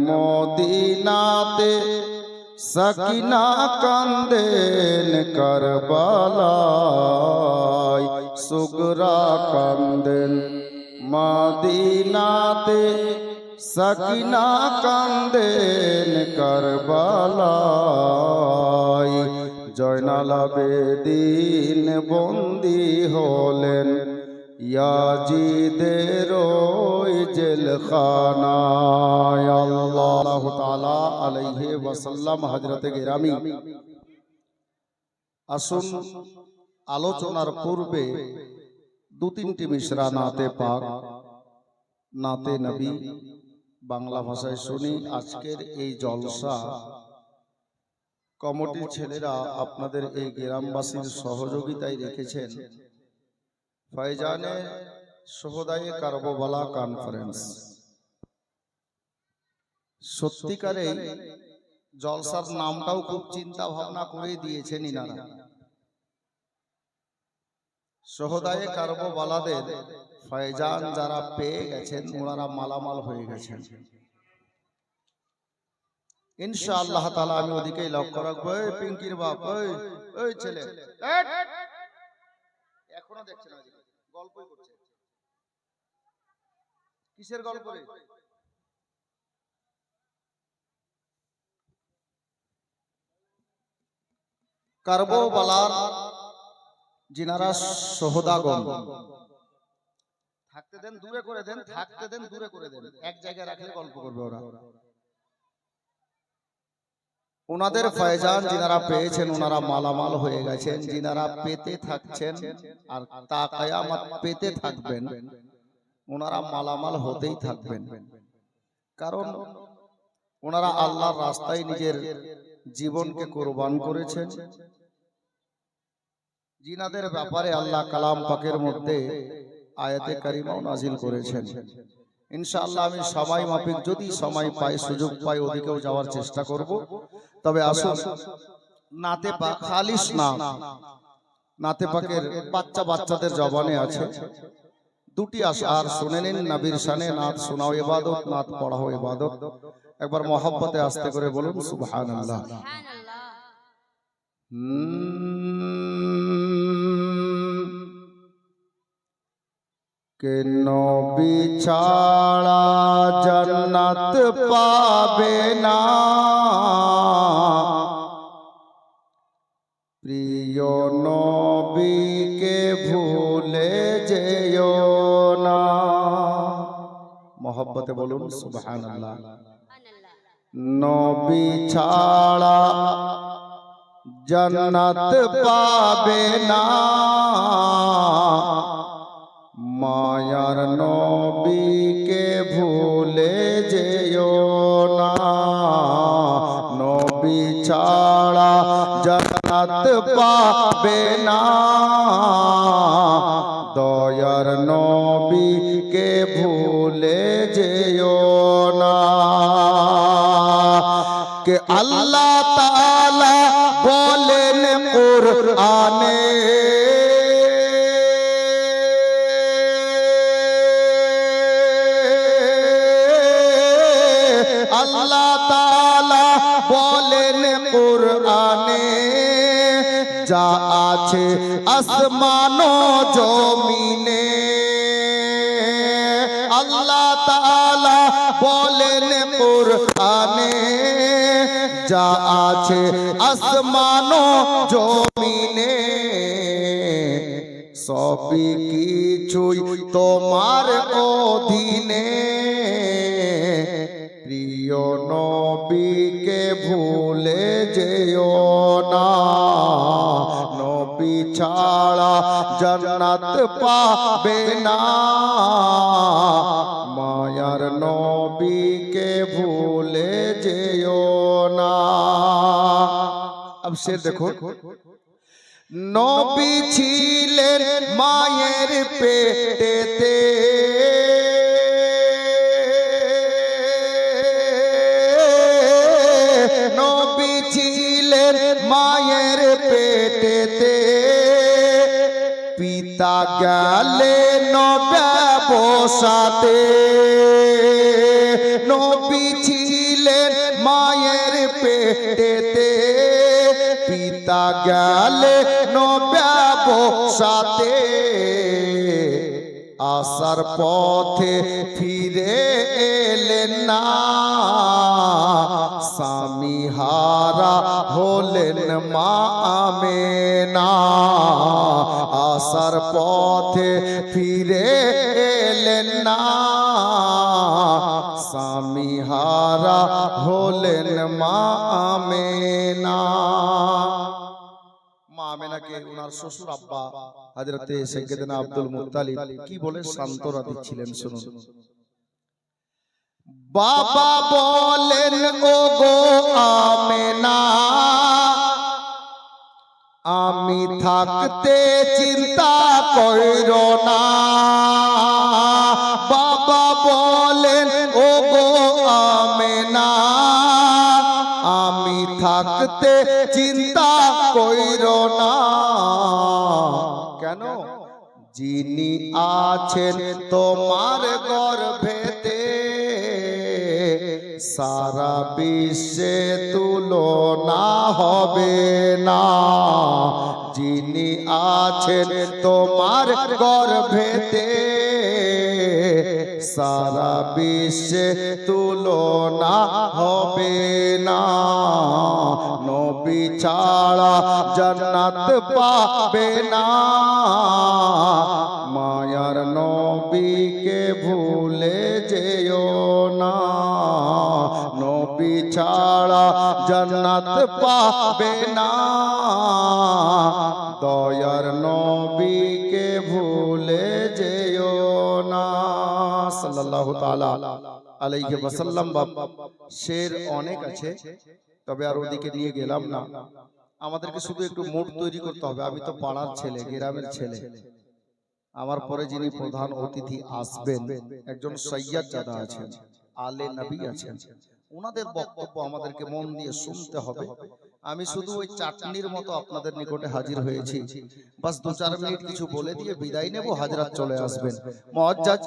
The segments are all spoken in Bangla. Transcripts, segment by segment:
মদিনাতে সাকিনা কান্দেন কারবালায়, সুগরা কান্দেন মদিনাতে সাকিনা কান্দেন কারবালায়। জয়নাল আবেদীন বন্দী হলেন ইয়াজিদের ওই জেলখানায়। আল্লাহু তাআলা আলাইহি ওয়াসাল্লাম। হযরতে গিরামি, আসুন আলোচনার পূর্বে দু তিনটি মিশরা নাতে পাক, নাতে নবী বাংলা ভাষায় শুনি। আজকের এই জলসা কমিটির ছেলেরা আপনাদের এই গ্রামবাসীর সহযোগিতায় রেখেছেন ফয়জানে সোহদায়ে কারবালা কনফারেন্স। সত্যিকারে জলসার নামটাও খুব চিন্তা ভাবনা করে দিয়েছেন ইনারা। সোহদায়ে কারবালাদের ফয়জান যারা পেয়ে গেছেন ওনারা মালামাল হয়ে গেছেন ইনশাআল্লাহ তাআলা। আমি ওদিকেই লক্ষ্য রাখবো। এই পিঙ্কির বাপ, ওই ছেলে এখনো দেখছেন গল্পই করছে। কিসের গল্প রে? কারবালার যিনারা শহীদগণ, থাকতে দেন দূরে করে দেন, থাকতে দেন দূরে করে দেন, এক জায়গায় রাখলে গল্প করবে ওরা। ওনাদের ফয়জান যিনারা পেয়েছেন ওনারা মালামাল হয়ে গেছেন। যিনারা পেতে থাকছেন আর তা কিয়ামত পেতে থাকবেন, ওনারা মালামাল হতেই থাকবেন। কারণ ওনারা আল্লাহর রাস্তায় নিজের জীবনকে কুরবান করেছেন। যিনাদের ব্যাপারে আল্লাহ কালাম পাকের মধ্যে আয়াতে কারিমাও নাজিল করেছেন। ইনশাআল্লাহ আমি সময় মাফিক যদি সময় পাই, সুযোগ পাই, ওদিকেও যাওয়ার চেষ্টা করব। তবে আসুন নাতে পাক খালিস নাম, নাতে পাকের বাচ্চাদের জবানে আছে দুটি আশার। শুনে নিন, নবীর শানে নাত শোনাও ইবাদত, নাত পড়াও ইবাদত। একবার মহব্বতে আস্তে করে বলুন সুবহানাল্লাহ। কে নবী ছাড়া জান্নাত পাবে না, প্রিয় নবীকে ভুলে যেও না। মহব্বতে বলুন সুবহানাল্লাহ। নবী ছাড়া জান্নাত পাবে না, মায়ার নবীকে ভুলে যেও না। নবী ছাড়া জান্নাত পাবে না, দয়ার নবীকে ভুলে যেও না। কে আল্লাহ তাআলা বলেন কুরআনে, আল্লাহ তাআলা বলেন কুরআনে, যা আছে আসমান ও জমিনে। আল্লাহ তাআলা বলেন কুরআনে, যা আছে আসমান ও জমিনে, সবই কিছুই তোমার অধীনে। প্রিয় নবীকে ভুলে যেও না, নবী ছাড়া জান্নাত পাবে না, মায়ার নবীকে ভুলে যেও না। अब शेर देखो, নবী ছিলেন মায়ের পেটেতে, নবী ছিলেন মায়ের পেটেতে, পিতা গেলেন ব্যবসাতে। নবী ছিলেন পেটেতে পিতা গেলে নব্যবসাতে আসার পথে ফিরে এলেন না স্বামী হারা হলেন মা আমেনা আসার পথে ফিরে এলেন না স্বামী হারা হলেন মা আমেনা মা আমেনাকে ওনার শ্বশুর আব্বা হযরতে সাইয়েদনা আব্দুল মুত্তালিব কি বলে সান্ত্বনা দিচ্ছিলেন শুনুন বাবা বলেন ও গো আমেনা আমি থাকতে চিন্তা কইরো না বাবা বলেন ও গো আমেনা আমি থাকতে চিন্তা কইরো না কেন যিনি আছেন তোমার গর্ভেতে সারা বিশ্বে তুলনা হবে না যিনি আছেন তোমার গর্ভেতে সারা বিশ্বে তুলনা হবে না নবী ছাড়া জান্নাত পাবে না মায়ার নবীকে ভুলে যেও না নবী ছাড়া জান্নাত পাবে না দয়ার নবীকে ভুলে যেও না সাল্লাল্লাহু তাআলা আলাইহি ওয়াসাল্লাম শের অনেক আছে তবে আর ওদিকে নিয়ে গেলাম না আমাদেরকে শুধু একটু মুড তৈরি করতে হবে আমি তো পাড়ার ছেলে গ্রামের ছেলে আমার পরে যিনি প্রধান অতিথি আসবেন একজন সৈয়দজাদা আছেন আলে নবী আছেন ওনাদের বক্তব্য আমাদেরকে মন দিয়ে শুনতে হবে আমি শুধু ওই চাটনির মতো আপনাদের নিকটে হাজির হয়েছি বাস 2-4 মিনিট কিছু বলে দিয়ে বিদায় নেব হযরত চলে আসবেন মুআজ্জাজ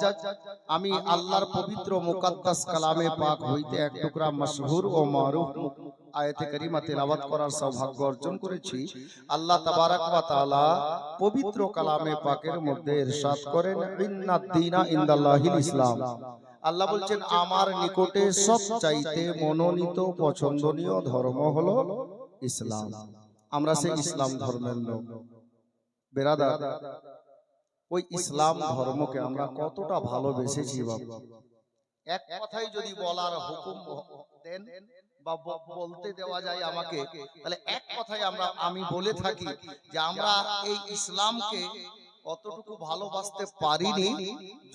আমি আল্লাহর পবিত্র মুকদ্দাস কালামে পাক হইতে এক টুকরা মাশহুর ও মারুফ আয়াতে কারিমা তেলাওয়াত করার সৌভাগ্য অর্জন করেছি আল্লাহ তাবারক ওয়া তাআলা পবিত্র কালামে পাকের মধ্যে ইরশাদ করেন ইন্নাদ দীনা ইনদাল্লাহিল ইসলাম আল্লাহ বলছেন আমার নিকটে সবচাইতে মনোনীত পছন্দনীয় ধর্ম হলো ইসলাম আমরা সেই ইসলাম ধর্মের লোক বেরাদার ওই ইসলাম ধর্মকে আমরা কতটা ভালোবেসেছি বাবা এক কথাই যদি বলার হুকুম দেন বা বলতে দেওয়া যায় আমাকে তাহলে এক কথাই আমি বলে থাকি যে আমরা এই ইসলামকে অতটুকু ভালোবাসতে পারিনি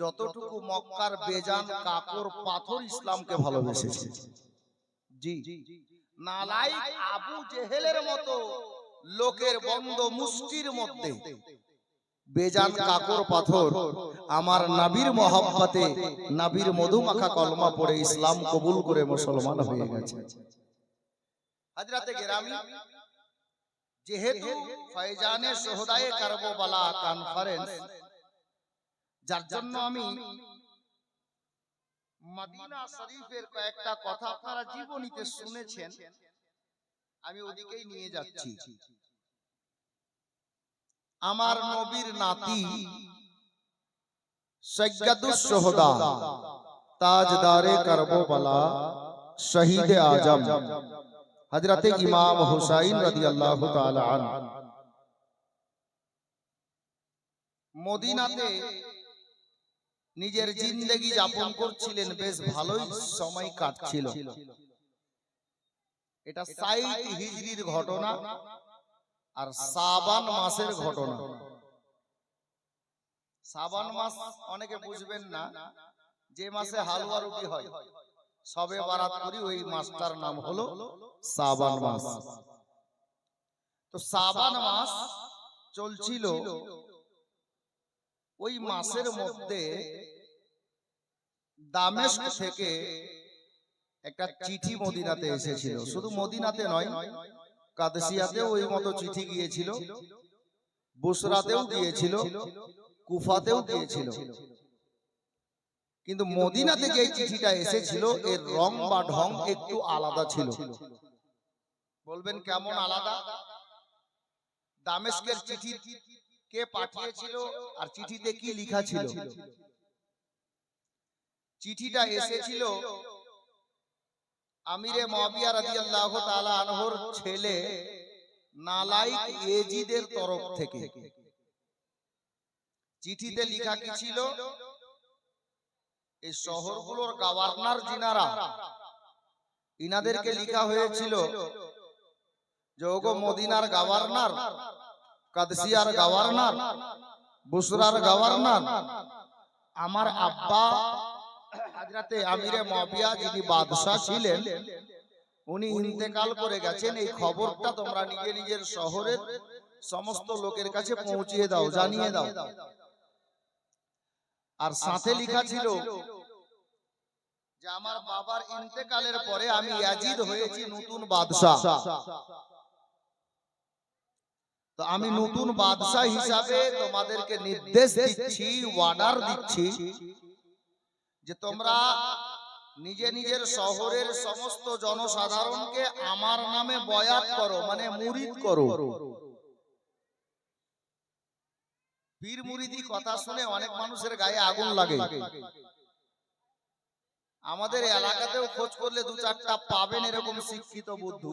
যতটুকু মক্কার বেজান কাকর পাথর ইসলামকে ভালোবেসেছে জি নালায়েক আবু জেহেলের মতো লোকের বন্ধ মুষ্টির মধ্যে বেজান কাকর পাথর আমার নবীর মহব্বতে নবীর মধুমাখা কলমা পড়ে ইসলাম কবুল করে মুসলমান হয়ে গেছে হযরতে গেরামি যেহেতু ফয়জানে সোহদায়ে কারবালা কনফারেন্স যার জন্য আমি মদিনা শরীফের কয়েকটা কথা আপনারা জীবনীতে শুনেছেন আমি ওদিকেই নিয়ে যাচ্ছি আমার নবীর নাতি সৈয়দুস শুহাদা তাজদারে কারবালা শহীদে আজম হযরতে ইমাম হুসাইন রাদিয়াল্লাহু তাআলা আনহু মদিনাতে নিজের জিন্দেগি যাপন করছিলেন বেশ ভালোই সময় কাটছিল এটা 60 হিজরির ঘটনা আর শাবান মাসের ঘটনা শাবান মাস অনেকে বুঝবেন না যে মাসে হালুয়া রুটি হয় সবে বারাত করি ওই মাসটার নাম হলো শাবান মাস তো শাবান মাস চলছিল ওই মাসের মধ্যে দামেস্ক থেকে একটা চিঠি মদিনাতে এসেছিল শুধু মদিনাতে নয় কাদসিয়াতেও ওই মতো চিঠি গিয়েছিল বুসরাতেও গিয়েছিল কুফাতেও গিয়েছিল কিন্তু মদিনাতে যে চিঠিটা এসেছিল এর রং বা ঢং একটু আলাদা ছিল বলবেন কেমন আলাদা? দামেস্কের চিঠি কে পাঠিয়েছিল আর চিঠিতে কি লেখা ছিল? চিঠিটা এসেছিল আমিরে মুয়াবিয়া রাদিয়াল্লাহু তাআলা আনহুর ছেলে নালাইক ইয়াজিদের তরফ থেকে। চিঠিতে লেখা কি ছিল? এই শহরগুলোর গভর্নর জিনারা, ইনাদেরকে লেখা হয়েছিল যে ওগো মদিনার গভর্নর, কাদসিয়ার গভর্নর, বুসরার গভর্নর, আমার আব্বা হযরতে আমিরে মুয়াবিয়া যিনি বাদশা ছিলেন উনি ইন্তেকাল করে গেছেন। এই খবরটা তোমরা নিজের শহরের সমস্ত লোকের কাছে পৌঁছিয়ে দাও, জানিয়ে দাও। আর সাথে লেখা ছিল যে আমার বাবার ইন্তেকালের পরে আমি ইয়াজিদ হয়েছি নতুন বাদশা। তো আমি নতুন বাদশা হিসাবে তোমাদেরকে নির্দেশ দিচ্ছি, অর্ডার দিচ্ছি যে তোমরা নিজের শহরের সমস্ত জনসাধারণকে আমার নামে বয়াত করো, মানে মুরিদ করো। পীর মুরিদি কথা শুনে অনেক মানুষের গায়ে আগুন লাগে। আমাদের এলাকাতেও খোঁজ করলে দু চারটা পাবেন এরকম শিক্ষিত বুদ্ধু।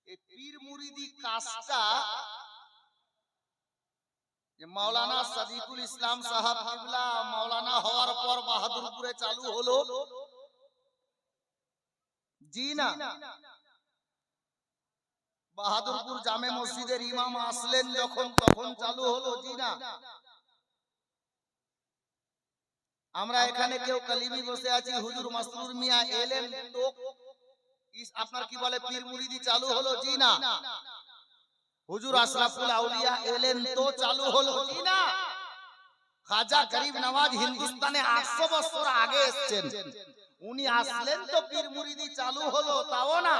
এই পীর মুরিদি কাজটা যে মাওলানা সাদিকুল ইসলাম সাহাব কিবলা মাওলানা হওয়ার পর বাহাদুরপুরে চালু হলো, জি না। বাহাদুরপুর জামে মসজিদের ইমাম আসলেন যখন, তখন চালু হলো, জি না। আমরা এখানে কেউ কালিমি বসে আছি, হুজুর মাসরুর মিয়া এলেন তো আপনার কি বলে পীর মুরিদি চালু হলো, জি না। হুজুর আশরাফুল আউলিয়া এলেন তো চালু হলো, জি না। খাজা গরিব নওয়াজ হিন্দুস্তানে 800 বছর আগে এসেছেন, উনি আসলেন তো পীর মুরিদি চালু হলো, তাও না।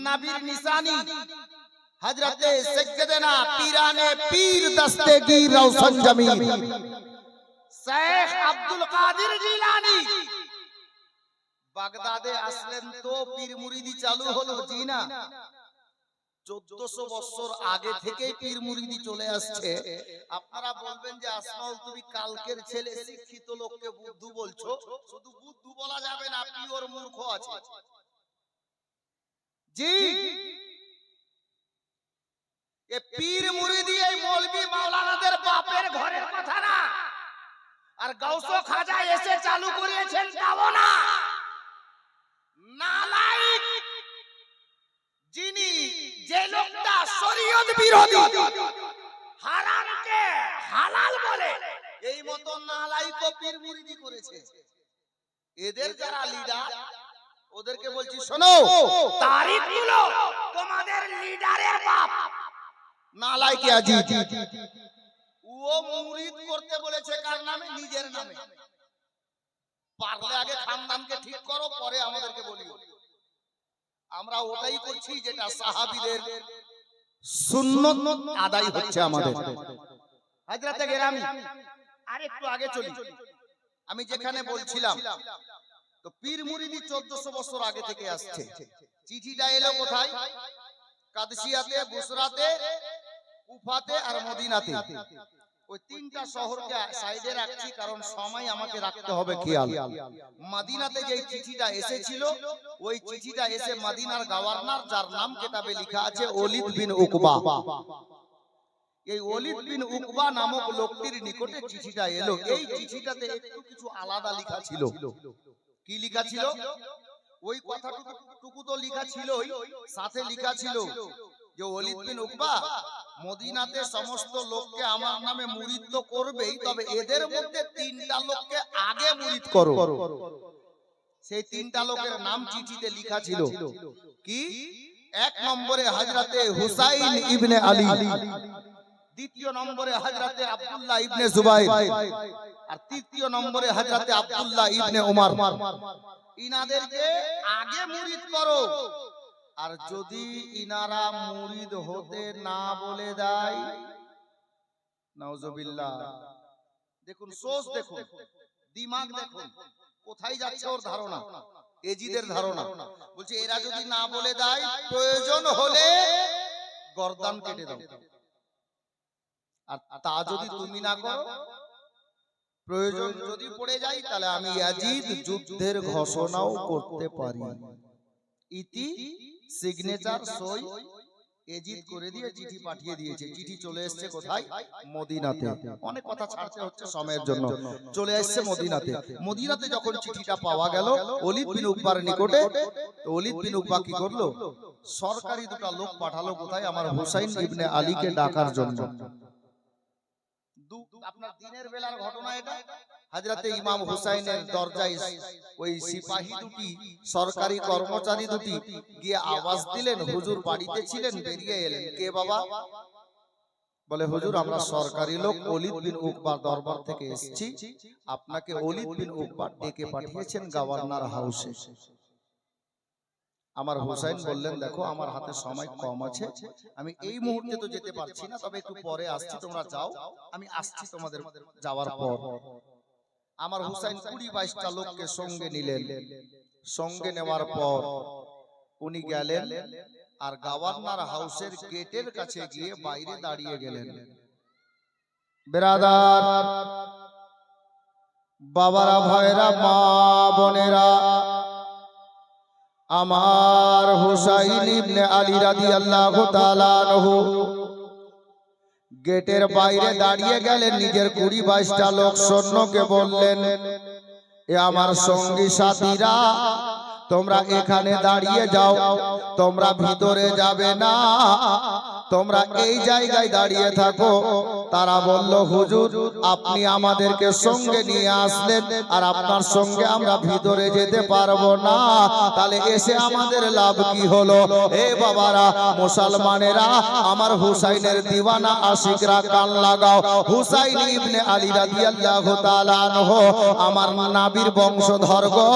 নবীর নিশানি হযরতে সৈয়দনা পীরানে পীর দস্তগীর রওশন জমিন শেখ আব্দুল কাদের জিলানী বাগদাদে আসলেন তো পীর মুরিদি চালু হলো, জি না। 1400 বছর আগে থেকেই পীর মুরিদি চলে আসছে। আপনারা বলবেন যে আসমাউল তুমি কালকের ছেলে, শিক্ষিত লোককে বুদ্ধু বলছো। শুধু বুদ্ধু বলা যাবে না, পিওর মূর্খ আছে, জি। এ পীর মুরিদি এই মৌলভী মাওলানাদের বাপের ঘরের কথা না। আর গাউস খাজা এসে চালু করিয়েছেন তাও না। নালায়েক যিনি, যে লোকটা শরীয়ত বিরোধী, হারামকে হালাল বলে, এই মত নালায়েক পীর মুরিদি করেছে। এদের যারা লিডার, ওদেরকে বলছি শোনো, তারিখ গুলো তোমাদের লিডারের বাপ নালায়েক ইয়াজিদ। ও মুরিদ করতে বলেছে কার নামে? নিজের নামে। পারলে আগে খানদানকে ঠিক করো, পরে আমাদেরকে বলিও। আমরা ওটাই করছি যেটা সাহাবীদের সুন্নত আদায় হচ্ছে আমাদের। হযরতে গেরামি আরেকটু আগে চলি। আমি যেখানে বলছিলাম তো পীর মুরিদি 1400 বছর আগে থেকে আসছে। চিঠিটা এলো কোথায়? কাদসিয়াতে, বুসরাতে, কুফাতে আর মদিনাতে। ওই তিনটা শহরকে সাইডে রাখছি কারণ সময় আমাকে রাখতে হবে খেয়াল। মদিনাতে যে চিঠিটা এসেছিল, ওই চিঠিটা এসে মদিনার গভর্নর, যার নাম কিতাবে লেখা আছে ওলীদ বিন উকবা, এই ওলীদ বিন উকবা নামক লোকটির নিকটে চিঠিটা এলো। এই চিঠিটাতে একটু কিছু আলাদা লেখা ছিল। কি লেখা ছিল? ওই কথাটুকু তো লেখা ছিলই, সাথে লেখা ছিল যে ওলীদ বিন উকবা মদিনাতে সমস্ত লোককে আমার নামে মুরিদ তো করবেই, তবে এদের মধ্যে তিনটা লোককে আগে মুরিদ করো। সেই তিনটা লোকের নাম চিঠিতে লেখা ছিল। কি? এক নম্বরে হযরতে হুসাইন ইবনে আলী, দ্বিতীয় নম্বরে হযরতে আব্দুল্লাহ ইবনে জুবাইর, আর তৃতীয় নম্বরে হযরতে আব্দুল্লাহ ইবনে উমর। ইনাদেরকে আগে মুরিদ করো। আর যদি ইনারা মুরিদ হতে না বলে দেয়, নাউজুবিল্লাহ, দেখুন সোচ, দেখুন দিমাগ, দেখুন কোথায় যাচ্ছে ওর ধারণা। এজিদের ধারণা। বলছে এরা যদি না বলে দেয় প্রয়োজন হলে গর্দান কেটে দাও, আর তা যদি তুমি না করো, প্রয়োজন যদি পড়ে যায় তাহলে আমি ইয়াজিদ যুদ্ধের ঘোষণাও করতে পারি। ইতি সিগনেচার সই এজিদ করে দিয়ে চিঠি পাঠিয়ে দিয়েছে। চিঠি চলে এসেছে কোথায়? মদিনাতে। অনেক কথা ছাড়তে হচ্ছে সময়ের জন্য। চলে আসছে মদিনাতে। মদিনাতে যখন চিঠিটা পাওয়া গেল ওলীদ বিন উকবার নিকটে, তো ওলীদ বিন উকবা কি করলো? সরকারি দুটো লোক পাঠালো কোথায়? আমার হুসাইন ইবনে আলীকে ডাকার জন্য। আপনার দিনের বেলার ঘটনা এটা। হযরতে ইমাম হুসাইনের দরজায় ওই সিপাহী দুটি, সরকারি কর্মচারী দুটি গিয়ে আওয়াজ দিলেন, হুজুর বাড়িতে ছিলেন, বেরিয়ে এলেন। কে বাবা? বলে হুজুর আমরা সরকারি লোক ওলীদ বিন উকবার দরবার থেকে এসেছি, আপনাকে ওলীদ বিন উকবা ডেকে পাঠিয়েছেন গভর্নর হাউসে। আমার হুসাইন বললেন দেখো আমার হাতে সময় কম আছে, আমি এই মুহূর্তে তো যেতে পারছি না, তবে একটু পরে আসছি, তোমরা যাও, আমি আসছি তোমাদের যাওয়ার পর। আমার হুসাইন 20-22টা লোককে সঙ্গে নিলেন। সঙ্গে নেওয়ার পর উনি গেলেন আর গভর্নর হাউসের গেটের কাছে গিয়ে বাইরে দাঁড়িয়ে গেলেন। বেরাদার বাবারা, ভাইরা, মা বোনেরা, আমার হুসাইন ইবনে আলী রাদিয়াল্লাহু তাআলা আনহু গেটের বাইরে দাঁড়িয়ে গেলেন। নিজের 20-22টা লোক সৈন্যকে বললেন, এ আমার সঙ্গী সাথীরা, তোমরা এখানে দাঁড়িয়ে যাও, তোমরা ভিতরে যাবে না, তোমরা এই জায়গায় দাঁড়িয়ে থাকো। তারা বলল হুজুর আপনি আমাদেরকে সঙ্গে নিয়ে আসলেন আর আপনার সঙ্গে আমরা ভিতরে যেতে পারবো না, তাহলে এসে আমাদের লাভ কি হলো? এ বাবারা, মুসলমানেরা, আমার হুসাইনের দিওয়ানা আশিকরা কান লাগাও। হুসাইন ইবনে আলী রাদিয়াল্লাহু তাআলা আনহু আমার নবীর বংশধর গো।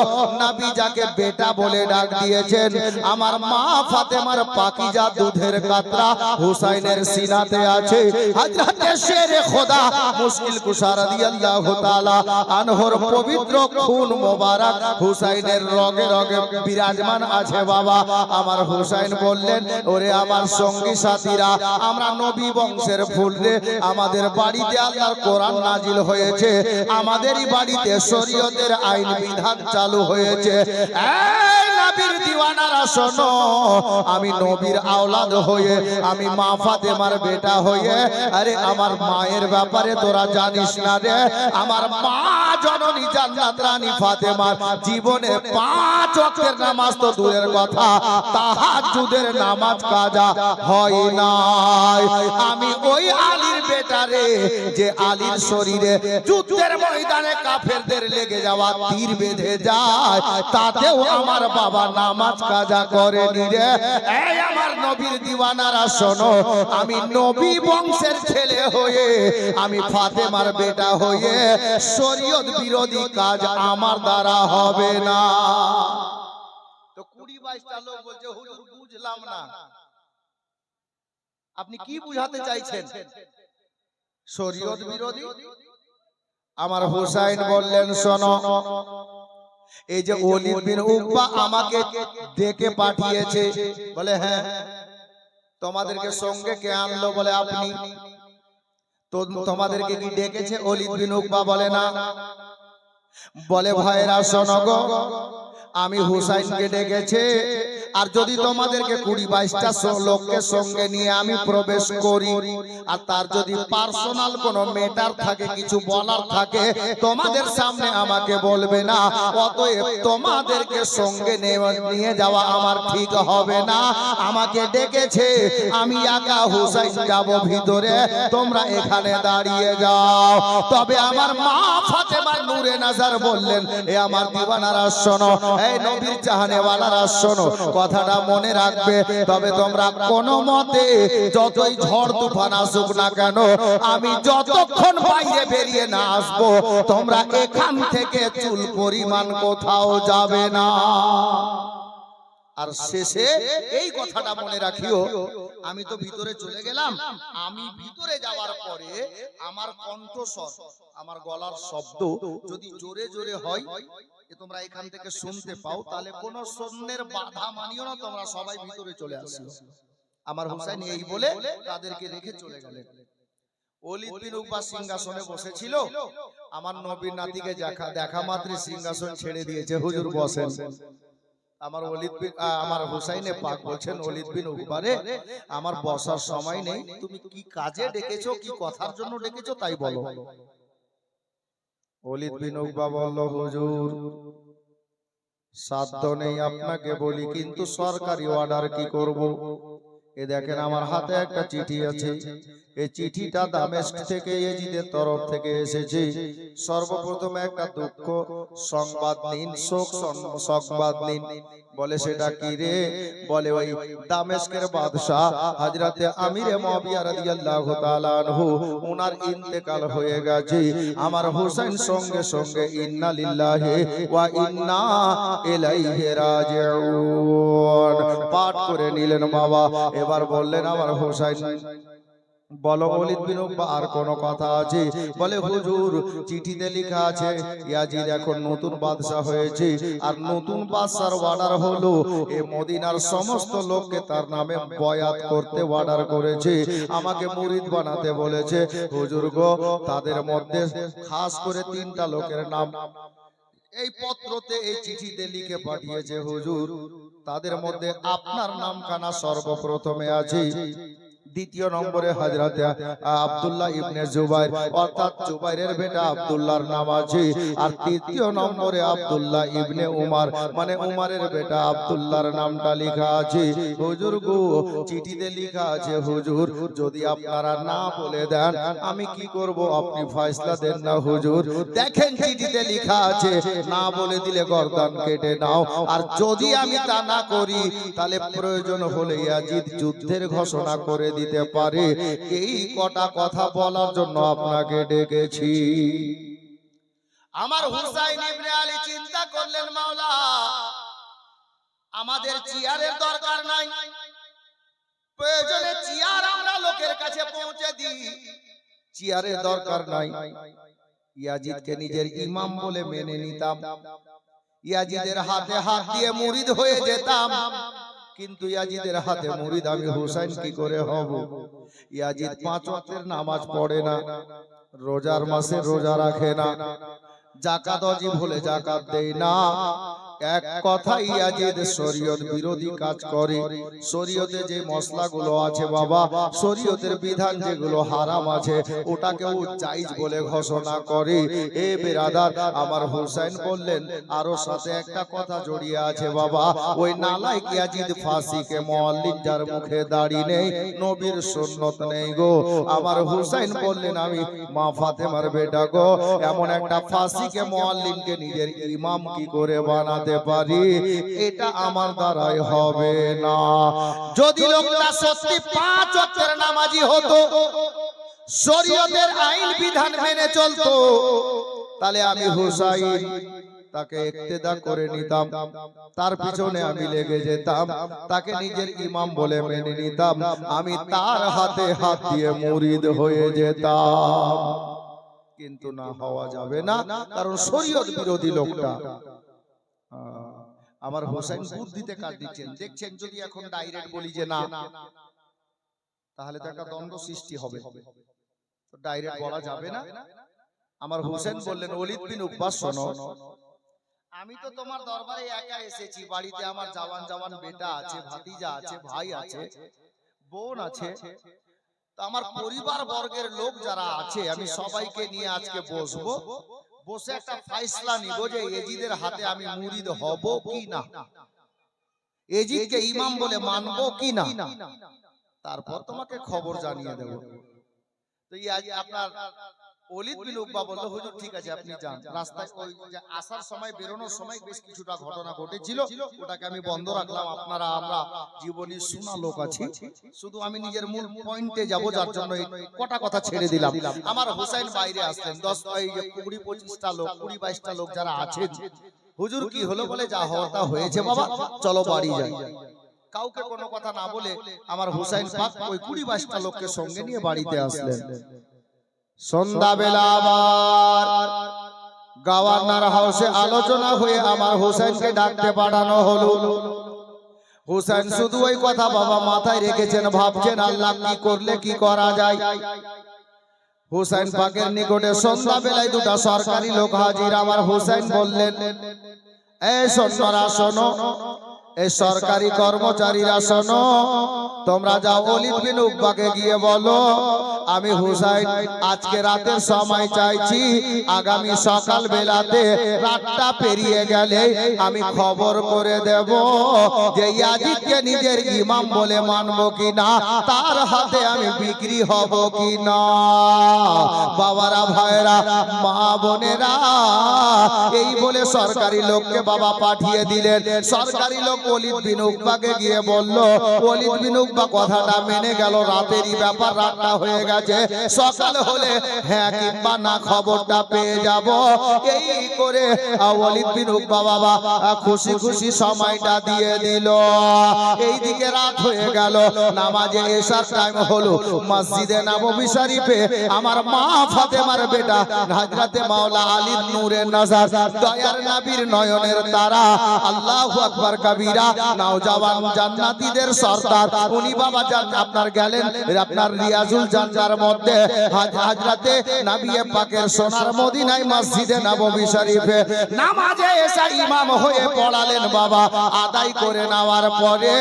নবী যাকে বেটা বলে ডাক দিয়েছেন, আমার মা ফাতেমার পাকিজা দুধের কাতরা হুসাইনের সিনাতে আছে। হযরত শেরে খোদা মুশকিল কুশা রাদিয়াল্লাহু তাআলা আনহুর পবিত্র খুন মোবারক হুসাইনের রগে রগে বিরাজমান আছে। বাবা আমার হুসাইন বললেন, ওরে আমার সঙ্গী সাথীরা, আমরা নবী বংশের ফুল রে, আমাদের বাড়িতে আল্লাহর কোরআন নাজিল হয়েছে, আমাদেরই বাড়িতে শরীয়তের আইন বিধান চালু হয়েছে। এই নবীর দিওয়ানারা শোনো, আমি নবীর আওলাদ হয়ে, আমি মা ফাতেমার বেটা হয়ে, আরে আমার মায়ের ব্যাপারে তোরা জানিস না রে? আমার মা জননী জান্নাত রানী ফাতেমার জীবনে 5 ওয়াক্তের নামাজ তো দূরের কথা, তাহাজ্জুদের নামাজ কাজা হয় নাই। আমি ওই আলীর বেটা রে, যে আলীর শরীরে যুদ্ধের ময়দানে কাফেরদের লেগে যাওয়া তীর বেঁধে যায়, তাতেও আমার বাবা নামাজ কাজা করেনি রে। এই আমার নবীর দিওয়ানারা শোনো, আমি নবী বংশের ছেলে হয়ে, আমি ফাতেমার বেটা হয়ে শরীয়ত বিরোধী কাজ আমার দ্বারা হবে না। তো 20-22টা লোক বলছে হুজুর বুঝলাম না, আপনি কি বুঝাতে চাইছেন? শরীয়ত বিরোধী? আমার হুসাইন বললেন শোনো, এই যে ওলীদ বিন উকবা আমাকে ডেকে পাঠিয়েছে। বলে হ্যাঁ। তোমাদেরকে সঙ্গে কে আনলো? বলে আপনি। তো তোমাদেরকে কি ডেকেছে? ওলীদ বিন উকবা বলে না। বলে ভাইরা শোনো গো, আমি হুসাইনকে ডেকেছে, আর যদি তোমাদেরকে 20-22টা লোককে সঙ্গে নিয়ে আমি প্রবেশ করি, আর তার যদি পার্সোনাল কোনো ম্যাটার থাকে, কিছু বলার থাকে, তোমাদের সামনে আমাকে বলবে না, অতএব তোমাদেরকে সঙ্গে নিয়ে যাওয়া আমার ঠিক হবে না। আমাকে ডেকেছে, আমি একা হুসাইন যাব ভিতরে, তোমরা এখানে দাঁড়িয়ে যাও। তবে আমার মা ফাতেমা নূরে নাজার বললেন, এ আমার দিওয়ানারা শোনো, এই নবীর চাহনেওয়ালারা শোনো, কথাটা মনে রাখবে। তবে তোমরা কোনো মতে যতই ঝড় তুফান আসুক না কেন, আমি যতক্ষণ বাইরে বেরিয়ে না আসবো, তোমরা এখান থেকে চুল পরিমাণ কোথাও যাবে না। আর শেষে এই কথাটা মনে রাখিও, আমি তো ভিতরে চলে গেলাম, আমি ভিতরে যাওয়ার পরে আমার কণ্ঠস্বর, আমার গলার শব্দ যদি জোরে জোরে হয়, তোমরা এখান থেকে শুনতে পাও, তাহলে কোন সৈন্যের বাধা মানিও না, তোমরা সবাই ভিতরে চলে আসো। আমার হুসাইন এই বলে তাদেরকে রেখে চলে গেলেন। ওলীদ বিন উকবা সিংহাসনে বসেছিল, আমার নবীর নাতিকে দেখা মাত্রই সিংহাসন ছেড়ে দিয়েছে, হুজুর বসেন। আমার হুসাইনে পাক বলছেন, ওলীদ বিন উকবা রে, আমার বসার সময় নেই, তুমি কি কাজে ডেকেছো, কি কথার জন্য ডেকেছো তাই বলো। ওলীদ বিন উকবা বলল, হুজুর সাধ্য নেই আপনাকে বলি, কিন্তু সরকারি অর্ডার কি করব। এ দেখেন আমার হাতে একটা চিঠি আছে, এই চিঠিটা দামেস্ক থেকে ইয়েজিদের তরফ থেকে এসেছে। সর্বপ্রথম একটা দুঃখ সংবাদ নিন, শোক সংবাদ নিন। বলে সেটা কি রে? বলে ওই দামেস্কের বাদশা হযরতে আমিরে মুআবিয়া রাদিয়াল্লাহু তাআলা আনহু, ওনার ইন্তেকাল হয়ে গেছে। আমার হুসাইন সঙ্গে সঙ্গে ইন্না লিল্লাহি ওয়া ইন্না ইলাইহি রাজিউন পাঠ করে নিলেন বাবা। এবার বললেন আমার হুসাইন, বলো ওলীদ বিন উকবা আর কোন কথা আছে? বলে হুজুর চিঠিতে লেখা আছে ইয়াজিদ এখন নতুন বাদশা হয়েছে, আর নতুন বাদশার অর্ডার হলো এই মদিনার সমস্ত লোককে তার নামে বয়াত করতে অর্ডার করেছে, আমাকে মুরিদ বানাতে বলেছে। হুজুর গো, তাদের মধ্যে খাস করে 3টা লোকের নাম এই পত্রতে, এই চিঠিতে লিখে পাঠিয়েছে হুজুর। তাদের মধ্যে আপনার নামখানা সর্বপ্রথমে আছে। দ্বিতীয় নম্বরে হযরতে আব্দুল্লাহ ইবনে জুবাইর, অর্থাৎ জুবাইরের বেটা আব্দুল্লাহর নাম আছে। আর তৃতীয় নম্বরে আব্দুল্লাহ ইবনে উমর, মানে উমরের বেটা আব্দুল্লাহর নামটা লেখা আছে। হুজুর গো, চিঠিতে লেখা আছে হুজুর, যদি আপনারা না বলে দেন আমি কি করব, আপনি ফয়সালা দেন না হুজুর। দেখেন চিঠিতে লেখা আছে, না বলে দিলে গর্দান কেটে নাও, আর যদি আমি তা না করি তাহলে প্রয়োজন হলে ইয়াজিদ যুদ্ধের ঘোষণা করে দিতে পারে। এই কটা কথা বলার জন্য আপনাকে ডেকেছি। আমার হুসাইন ইবনে আলী চিন্তা করলেন, মাওলা আমাদের চেয়ারের দরকার নাই, প্রয়োজনে চেয়ার আমরা লোকের কাছে পৌঁছে দিই, চেয়ারের দরকার নাই। ইয়াজিদকে নিজের ইমাম বলে মেনে নিতাম, ইয়াজিদের হাতে হাত দিয়ে মুরিদ হয়ে যেতাম, কিন্তু ইয়াজিদের হাতে মুরিদ আমি হুসাইন কি করে হব? ইয়াজিদ 5 ওয়াক্তের নামাজ পড়ে না, রোজার মাসে রোজা রাখে না, যাকাত ওয়াজিব হলে যাকাত দেয় না। এক কথা, ইয়াজিদ শরীয়ত বিরোধী কাজ করে। শরীয়তে যে মশলাগুলো আছে বাবা, শরীয়তের বিধান যেগুলো হারাম আছে, ওটাকেও জায়েজ বলে ঘোষণা করে। এ বেরাদার, আমার হুসাইন বললেন আরো সাথে একটা কথা জড়িয়ে আছে বাবা, ওই নালায়েক ইয়াজিদ ফাঁসিকে মুআল্লিম যার মুখে দাড়ি নেই, নবীর সুন্নত নেই গো। আমার হুসাইন বললেন, আমি মা ফাতেমার বেটা গো, এমন একটা ফাঁসিকে মুআল্লিমকে নিজের ইমাম কি করে বানাতে পারি? এটা আমার দ্বারাই হবে না। যদি লোকটা সত্যি 5 ওয়াক্তের নামাজি হতো, শরীয়তের আইন বিধান মেনে চলতো, তাহলে আমি হুসাইন তাকে ইক্তেদা করে নিতাম, তার পিছনে আমি লেগে যেতাম, তাকে নিজের ইমাম বলে মেনে নিতাম, আমি তার হাতে হাত দিয়ে মুরিদ হয়ে যেতাম। কিন্তু না, হওয়া যাবে না, কারণ শরীয়ত বিরোধী লোকটা। আমার হুসাইন বুদ্ধিতে কাজ দিচ্ছেন, দেখছেন যদি এখন ডাইরেক্ট বলি যে না, তাহলে তো একটা দ্বন্দ্ব সৃষ্টি হবে, তো ডাইরেক্ট বলা যাবে না। আমার হুসাইন বললেন, ওলীদ বিন উকবা শোনো, আমি তো তোমার দরবারে একা এসেছি, বাড়িতে আমার জওয়ান জওয়ান বেটা আছে, ভাতিজা আছে, ভাই আছে, বোন আছে, তো আমার পরিবার বর্গের লোক যারা আছে, আমি সবাইকে নিয়ে আজকে বসবো, বসে একটা ফয়সালা নিব যে ইয়াজিদের হাতে আমি মুরিদ হব কি না, ইয়াজিদকে ইমাম বলে মানব কি না, তারপর তোমাকে খবর জানিয়ে দেব। তো আপনার ওলিদ বিন উকবা বলল, হুজুর ঠিক আছে আপনি যান। রাস্তায় ওই যে আসার সময় বেরোনোর সময় বেশ কিছুটা ঘটনা ঘটেছিল, ওটাকে আমি বন্ধ রাখলাম। আপনারা আমরা জীবনী শোনা লোক আছি, শুধু আমি নিজের মূল পয়েন্টে যাব, যার জন্য এই কটা কথা ছেড়ে দিলাম। আমার হুসাইন বাইরে আসলেন, 20-25টা লোক, 20-22টা লোক যারা আছেন। হুজুর কি হলো বলে, যা হওয়া তা হয়েছে বাবা, চলো বাড়ি যাই। কাউকে কোনো কথা না বলে আমার হুসাইন পাক ওই 20-22টা লোককে সঙ্গে নিয়ে বাড়িতে আসলেন। সন্ধ্যাবেলা আবার গভর্নর হাউসে আলোচনা হয়ে আমার হুসাইনকে ডাকতে পাঠানো হলো। হুসাইন শুধু ওই কথা বাবা মাথায় রেখেছেন, ভাবছেন আল্লাহ কি করলে কি করা যায়। হুসাইন পাকের নিকটে সন্ধ্যাবেলায় দুটা সরকারি লোক হাজির। আমার হুসাইন বললেন, এই সৈন্যরা শোনো, এই সরকারি কর্মচারীরা শোনো, তোমরা যাও ওলীদ বিন উকবাকে গিয়ে বলো আমি হুসাইন আজকে রাতের সময় চাইছি, আগামী সকাল বেলাতে রাতটা পেরিয়ে গেলে আমি খবর করে দেব যে ইয়াজিদকে নিজের ইমাম বলে মানবো কিনা, তার হাতে আমি বিক্রি হব কিনা। বাবারা, ভাইরা, মা বোনেরা, এই বলে সরকারি লোককে বাবা পাঠিয়ে দিলেন। সরকারি লোক ওলীদ বিন উকবাকে গিয়ে বলল, ওলীদ বিন উকবা কথাটা মেনে গেল, রাতেরই ব্যাপার, রাতটা হয়ে গেছে, সকাল হলে হ্যাঁ কিংবা না খবরটা পেয়ে যাব। এই করে ওলীদ বিন উকবা বাবা খুশি খুশি সময়টা দিয়ে দিল। এইদিকে রাত হয়ে গেল, নামাজে এশার টাইম হলো। মসজিদে নববী শরীফে আমার মা ফাতেমার বেটা হযরতে মাওলা আলীর নূরে নজর, দয়ার নবীর নয়নের তারা, আল্লাহু আকবার কবীরা, নওজওয়ান জান্নাতীদের সরদার, উনি বাবা আপনার গেলেন আপনার রিয়াজুল জান্নার মধ্যে হযরতে নবী পাকের সোনার মদিনায় মসজিদে নববী শরীফে নামাজে এসা ইমাম হয়ে পড়ালেন বাবা। আদায় করে নেওয়ার পরে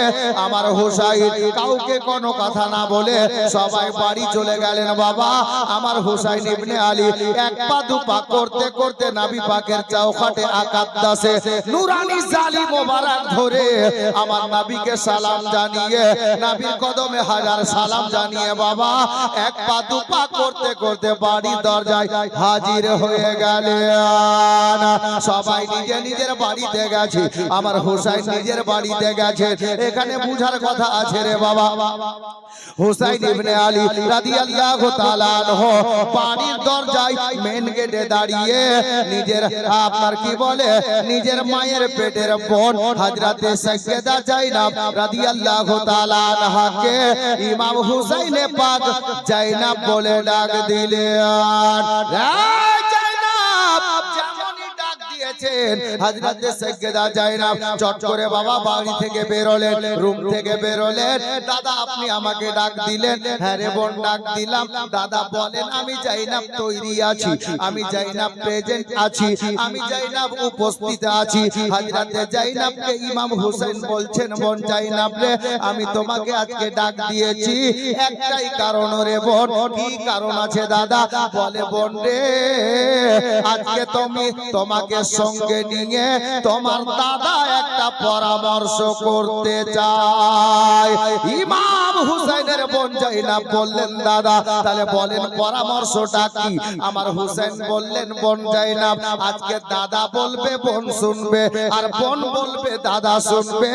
আমার হুসাইন কাউকে কোনো কথা না বলে সবাই বাড়ি চলে গেলেন বাবা। আমার হুসাইন ইবনে আলী এক পা দু পা করতে করতে নবী পাকের চৌখাটে আকাদ্দাসে নূরানি জালি মোবারক ধরে আমার নবীকে সালাম জানিয়ে, নবীর কদমে হাজার সালাম জানিয়ে বাবা এক পা দু পা করতে করতে বাড়ির দরজায় হাজির হয়ে গেলেন। সবাই নিজে নিজের বাড়িতে গেছে, আমার হুসাইন নিজের বাড়িতে গেছে। এখানে বুঝার কথা আছে রে বাবা। হুসাইন ইবনে আলী রাদিয়াল্লাহু তাআলা আনহু বাড়ির দরজায় মেন গেটে দাঁড়িয়ে নিজের আপনার কি বলে নিজের মায়ের পেটের বোন হযরতে সাইয়্যিদা জাইনাব রাদিয়াল্লাহু তাআলা আনহাকে ইমাম হুসাইন পাক জাইনাব বলে ডাক দিলেন। হযরতে সাইয়্যিদা জাইনাব চট করে বাবা বাড়ি থেকে বেরোলেন, রুম থেকে বেরোলেন। দাদা আপনি আমাকে ডাক দিলেন? হ্যাঁ রে বোন ডাক দিলাম। দাদা বলেন। আমি জাইনাব তৈরি আছি, আমি জাইনাব প্রেজেন্ট আছি, আমি জাইনাব উপস্থিত আছি। হযরতে জাইনাবকে ইমাম হুসাইন বলছেন, বোন জাইনাব রে, আমি তোমাকে আজকে ডাক দিয়েছি একটাই কারণ রে বোন। কি কারণ আছে দাদা? বলে বোন রে, আজকে তোমাকে সঙ্গে নিয়ে তোমার দাদা একটা পরামর্শ করতে চায়। ইমাম হুসাইনের বোন জাইনাব বললেন, দাদা তাহলে বলেন পরামর্শটা কি? আমার হুসাইন বললেন, বোন জাইনাব আজকে দাদা বলবে বোন শুনবে, আর বোন বলবে দাদা শুনবে।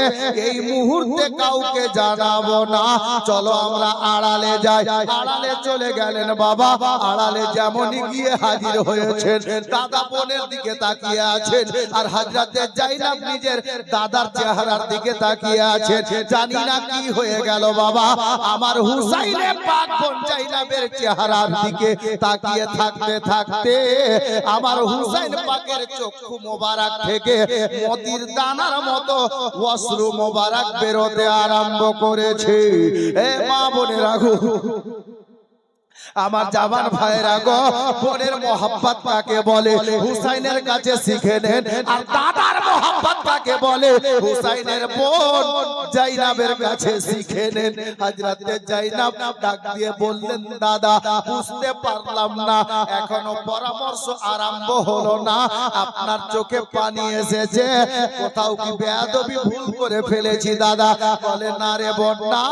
এই মুহূর্তে কাউকে জানাবো না, চলো আমরা আড়ালে যাই। আড়ালে চলে গেলেন বাবা। আড়ালে যেমনই গিয়ে হাজির হয়েছেন, দাদা বোনের দিকে তাকিয়ে আছেন, আর হযরতে জাইনাব নিজের দাদার চেহারার দিকে তাকিয়ে আছেন। জানি না কি হয়ে গেল বাবা, আমার হুসাইনে পাক বোন জাইনাবের চেহারার দিকে তাকিয়ে থাকতে থাকতে আমার হুসাইন পাকের চক্ষু মোবারক থেকে মতির দানার মতো অশ্রু মোবারক বেরোতে আরম্ভ করেছে। এ মা বোনেরা গো, আমার জাবান ভাইরা গো, বোনের মোহাব্বত কাকে বলে হুসাইনের কাছে শিখে নেন। আর দাদার মোহাব্বত কাকে বলে হুসাইনের বোন জাইনাবের কাছে শিখে নেন। হযরতে জাইনাব ডাক দিয়ে বললেন, দাদা বুঝতে পারলাম না, এখনো পরামর্শ আরম্ভ হলো না, আপনার চোখে পানি এসেছে, কোথাও কি বেয়াদবি ভুল করে ফেলেছি দাদা? বলে না রে বোন না।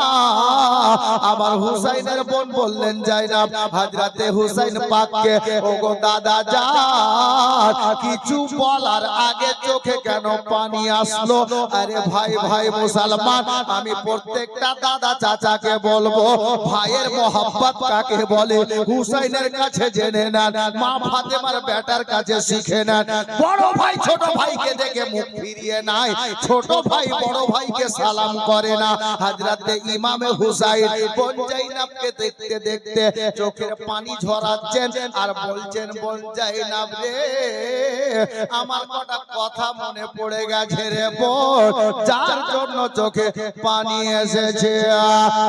আমার হুসাইনের বোন বললেন, জাইনাব হযরতে হুসাইন পাককে, ওগো দাদা জান কিছু বলার আগে চোখে কেন পানি আসলো? আরে ভাই ভাই মুসলমান, আমি প্রত্যেকটা দাদা চাচাকে বলবো ভাইয়ের মোহাব্বত কাকে বলে হুসাইনের কাছে জেনে নেন, মা ফাতেমার বেটার কাছে শিখে নেন। বড় ভাই ছোট ভাইকে দেখে মুখ ফিরিয়ে নাই, ছোট ভাই বড় ভাইকে সালাম করে না। হযরতে ইমামে হুসাইন বোন জাইনাবকে দেখতে দেখতে চোখের পানি ঝরাচ্ছেন আর বলছেন, বোন জাইনাব রে, আমার কটা কথা মনে পড়ে গেছে রে বোন, যার জন্য চোখে পানি এসেছে।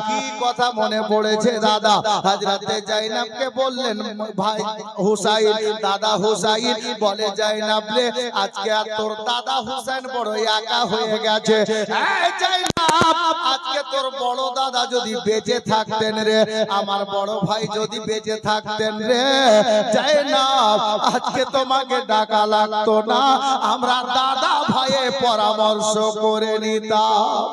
কি কথা মনে পড়েছে দাদা? হযরতে জাইনাবকে বললেন, ভাই হুসাইন, দাদা হুসাইন বলে, জাইনাব রে, আজকে আর তোর দাদা হুসাইন বড় একা হয়ে গেছে। এই জাইনাব, আজকে তোর বড় দাদা যদি বেঁচে থাকতেন রে, আমার বড় ভাই যদি বেঁচে থাকতেন রে জাইনাব, আজকে তোমাকে ডাকা লাগতো না, আমরা দাদা ভাইয়ে পরামর্শ করে নিতাম।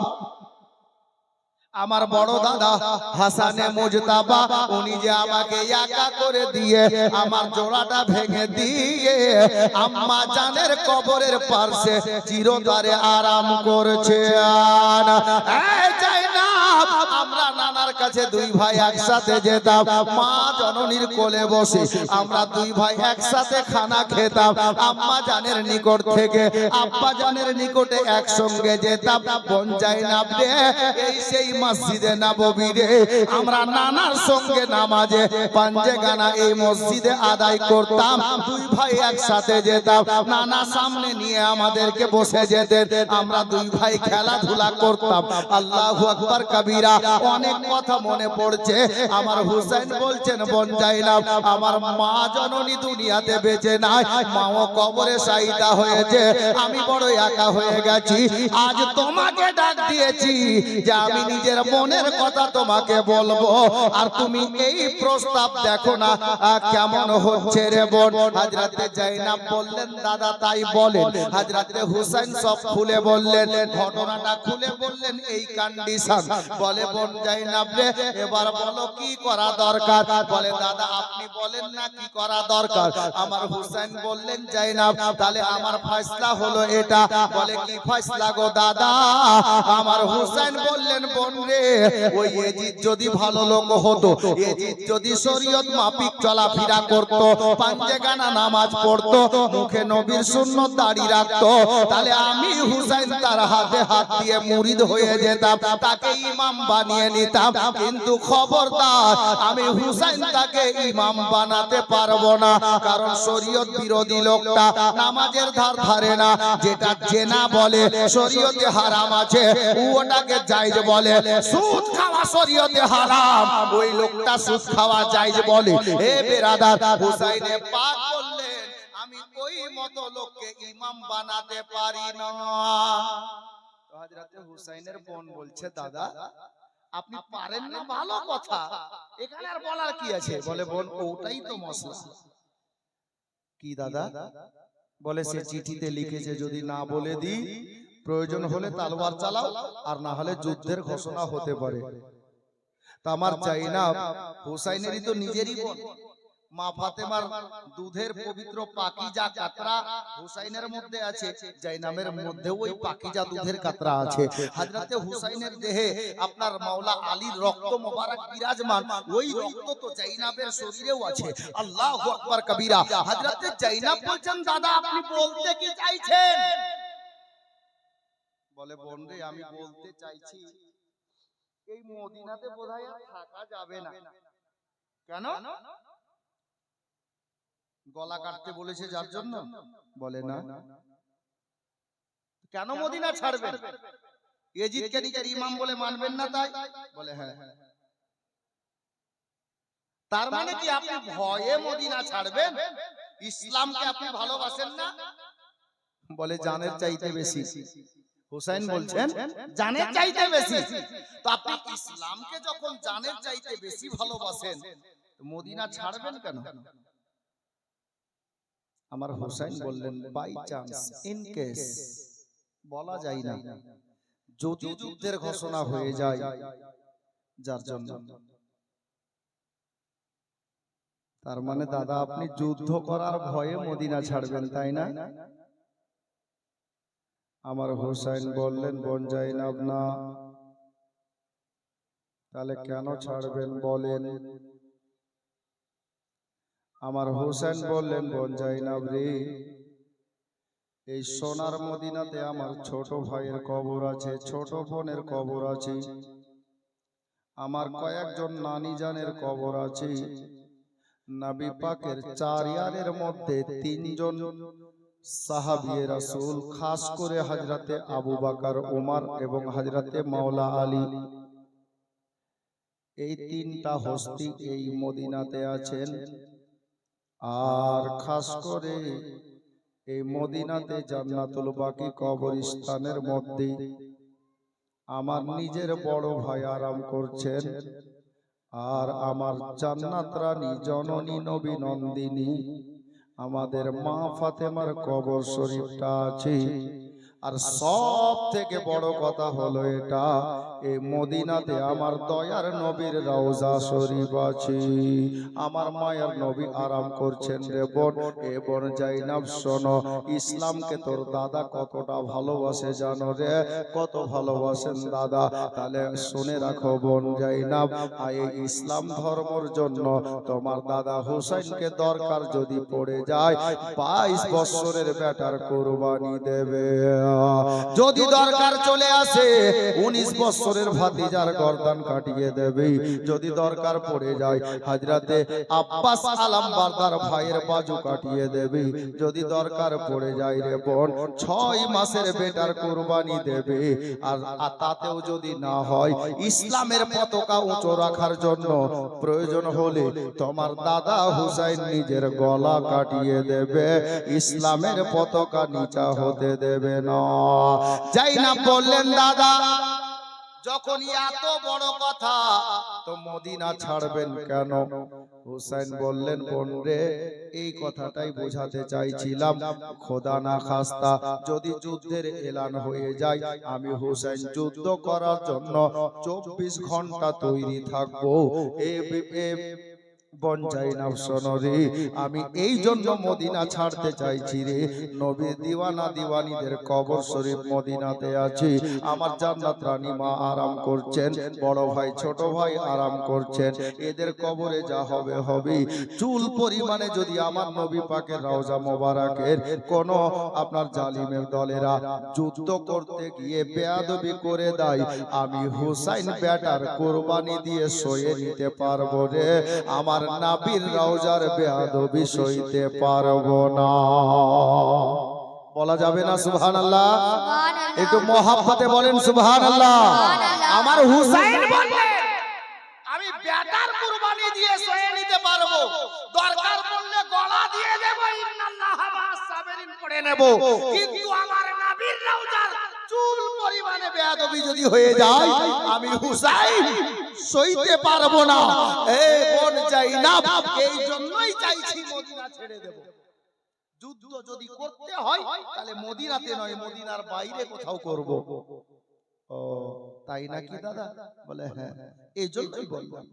আমার বড় দাদা হাসানে মুজতাবা, উনি যে আমাকে একা করে দিয়ে আমার জোড়াটা ভেঙে দিয়ে আম্মা জানের কবরের পাশে চিরতরে আরাম করছে। আমরা নানার কাছে দুই ভাই একসাথে যেতাম, মা জননীর কোলে বসে আমরা দুই ভাই একসাথে খানা খেতাম, আম্মা জানের নিকট থেকে আব্বা জানের নিকটে একসঙ্গে যেতাম। বোন জাইনাব রে, এই সেই মসজিদে নববী রে, আমরা নানার সঙ্গে নামাজে পাঞ্জেগানা এই মসজিদে আদায় করতাম, দুই ভাই একসাথে যেতাম, নানা সামনে নিয়ে আমাদেরকে বসে যেতেন, আমরা দুই ভাই খেলাধুলা করতাম। আল্লাহু আকবার কবীরা। অনেক কথা মনে পড়ছে। আমার হুসাইন বলছেন, বোন জাইনাব, আমার মা জননী দুনিয়াতে বেঁচে নাই, মাও কবরে শায়িদা হয়েছে, আমি বড় একা হয়ে গেছি। আজ তোমাকে ডাক দিয়েছি যে আমি নিজের মনের কথা তোমাকে বলবো, আর তুমি এই প্রস্তাব দেখো না কেমন হচ্ছে রে বোন। হযরতে জাইনাব বললেন, দাদা তাই বলেন। হযরতে হুসাইন সব খুলে বললেন, ঘটনাটা খুলে বললেন, এই কন্ডিশন। বলে, বোন জাইনাব রে, এবার বলো কি করা দরকার? বলে, দাদা আপনি বলেন না কি করা দরকার। আমার হুসাইন বললেন, জাইনাব তাহলে আমার ফয়সালা হলো এটা। বলে, কি ফয়সালা গো দাদা? আমার হুসাইন বললেন, বোন রে, ওই ইয়াজিদ যদি ভালো লোক হতো, ইয়াজিদ যদি শরীয়ত মাফিক চলাফেরা করত, পাঞ্জেগানা নামাজ পড়তো, মুখে নবীর সুন্নাত দাড়ি রাখতো, তাহলে আমি হুসাইন তার হাতে হাত দিয়ে মুরিদ হয়ে যেতাম, তাকে ইমাম বানিয়ে নিতাম। কিন্তু খবরদার, আমি হুসাইন তাকে ইমাম বানাতে পারবো না, কারণ শরীয়ত বিরোধী লোকটা নামাজের ধার ধারে না, যেটা জেনা বলে শরীয়তে হারাম আছে, ওটাকে জায়েজ বলে। সুদ খাওয়া শরীয়তে হারাম, ওই লোকটা সুদ খাওয়া জায়েজ বলে। হে বেরাদার, হুসাইনে পাক বললেন, আমি ওই মতো লোককে ইমাম বানাতে পারি না। তো হযরতে হুসাইনের বোন বলছে, দাদা আপনি পারেন না ভালো কথা, এখানে আর বলার কি আছে? বলে, বোন ওটাই তো মশলা। কি দাদা? বলে, সে চিঠিতে লিখেছে যদি না বলে দিই, প্রয়োজন হলে তলোয়ার চালাও, আর না হলে যুদ্ধের ঘোষণা হতে পারে। তা আমার জাইনাব হুসাইনেরই তো নিজেরই বোন, মা ফাতেমার দুধের পবিত্র পাকিজা কাতরা হুসাইনের মধ্যে আছে, জাইনাবের মধ্যেও ওই পাকিজা দুধের কাতরা আছে। হযরতে হুসাইনের দেহে আপনার মাওলা আলীর রক্ত মোবারক বিরাজমান, ওই রক্ত তো জাইনাবের শরীরেও আছে। আল্লাহু আকবার কবীরা। হযরতে জাইনাব বলছেন, দাদা আপনি বলতে কি চাইছেন? বলে, বোন রে, আমি বলতে চাইছি এই মদিনাতে বোধহয় আর থাকা যাবে না। কেন? গলা কাটতে বলেছে যার জন্য? বলে না। কেন মদিনা ছাড়বেন? ইয়াজিদকে নিজের ইমাম বলে মানবেন না তাই? বলে হ্যাঁ। তার মানে কি আপনি ভয়ে মদিনা ছাড়বেন? ইসলামকে আপনি ভালোবাসেন না? বলে, জানের চাইতে বেশি। হুসাইন বলছেন, জানের চাইতে বেশি। তো আপনি ইসলামকে যখন জানের চাইতে বেশি ভালোবাসেন, মদিনা ছাড়বেন কেন? আমার হুসাইন বললেন, বাই চান্স, ইন কেস, বলা যায় না, যদি যুদ্ধের ঘোষণা হয়ে যায়, যার জন্য তার মানে দাদা আপনি যুদ্ধ করার ভয়ে মদিনা ছাড়বেন, তাই না? আমার হুসাইন বললেন, বোন জাইনাব না। তাহলে কেন ছাড়বেন বলেন? আমার হুসাইন বললেন, বোন জাইনাব রে, এই সোনার মদিনাতে আমার ছোট ভাইয়ের কবর আছে, ছোট বোনের কবর আছে, আমার কয়েকজন নানি জানের কবর আছে। নবী পাকের 4 ইয়ারের মধ্যে 3 জন সাহাবিয়ে রাসূল, খাস করে হযরতে আবু বকর, ওমর এবং হযরতে মাওলা আলী, এই 3টা হস্তি এই মদিনাতে আছেন। আর খাস করে এই মদিনাতে জান্নাতুল বাকি কবরস্থানের মধ্যে আমার নিজের বড় ভাই আরাম করছেন। আর আমার জান্নাত রানী জননী নবী নন্দিনী আমাদের মা ফাতেমার কবর শরীফটা আছে। আর সব থেকে বড় কথা হলো এটা, এই মদিনাতে আমার দয়ার নবীর রওজা শরীফ আছে। আমার মায়ের নবী আরাম করছেন রে বোন। এ বোন জাইনাব শোনো, ইসলামকে তোর দাদা কতটা ভালোবাসে জানো রে? কত ভালোবাসেন দাদা? তাহলে শুনে রাখো বোন জাইনাব, এই ইসলাম ধর্মের জন্য তোমার দাদা হুসাইনকে দরকার যদি পড়ে যায় 22 বছরের বেটার কুরবানি দেবে। যদি দরকার চলে আসে 19 বছরের ভাতিজার গর্দান কাটিয়ে দেবে। যদি দরকার পড়ে যায় হযরতে আব্বাস আলম বারদার ভাইয়ের বাজু কাটিয়ে দেবে। যদি দরকার পড়ে যায় রে বোন 6 মাসের বেটার কুরবানি দেবে। আর তাতেও যদি না হয় ইসলামের পতাকা উঁচু রাখার জন্য প্রয়োজন হলে তোমার দাদা হুসাইন নিজের গলা কাটিয়ে দেবে, ইসলামের পতাকা নিচা হতে দেবে না। জাইনাব বললেন, দাদা যখন এত বড় কথা তো মদিনা ছাড়বেন কেন? হুসাইন বললেন, বোন রে, এই কথাটাই বোঝাতে চাইছিলাম। খোদা না খাস্তা যদি যুদ্ধের এলান হয়ে যায়, আমি হুসাইন যুদ্ধ করার জন্য 24 ঘন্টা তৈরি থাকবো। বোন জাইনাব শোনো রে, আমি এই জন্য মদিনা ছাড়তে চাইছি রে। নবীর দিওয়ানা দিওয়ানিদের কবর শরীফ মদিনাতে আছে। আমার জান্নাত রানী মা আরাম করছেন, বড় ভাই ছোট ভাই আরাম করছেন। এদের কবরে যা হবে হবে। চুল পরিমাণে যদি আমার নবী পাকের রওজা মোবারকের কোন আপনার জালিমের দলেরা যুদ্ধ করতে গিয়ে বেয়াদবি করে দেয়, আমি হুসাইন বেটার কুরবানি দিয়ে সয়ে নিতে পারবো রে। আমার নবীর রওজার বেয়াদবি সইতে পারবো না। বলা যাবে না সুবহানাল্লাহ? একটু মহব্বতে বলেন সুবহানাল্লাহ। আমার হুসাইন বললেন, আমি বেটার কুরবানি দিয়ে সয়ে নিতে পারবো, দরকার পড়লে গলা দিয়ে দেব, ইন্নাল্লাহা মা'আস সাবিরিন করে নেব। কিন্তু আমার নবীর রওজার চুল পরিমাণে বেয়াদবি যদি হয়ে যায়, আমি হুসাইন সইতে পারবো না। এই বোন জাইনাব, এই জন্যই চাইছি মদিনা ছেড়ে দেব। যুদ্ধ যদি করতে হয় তাহলে মদিনাতে নয়, মদিনার বাইরে কোথাও করব। ও তাই নাকি দাদা? বলে হ্যাঁ, এই জন্যই বললাম।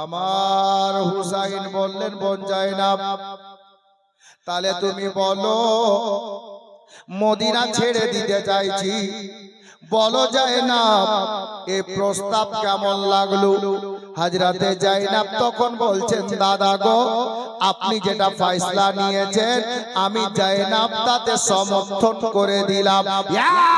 আমার হুসাইন বললেন, বোন জাইনাব তাহলে তুমি বলো, মদিনা ছেড়ে দিতে চাইছি, বলো জাইনাব এই প্রস্তাব কেমন লাগলো? হযরতে জাইনাব তখন বলছেন, দাদা গো, আপনি যেটা ফয়সালা নিয়েছেন আমি জাইনাব তাতে সমর্থন করে দিলাম।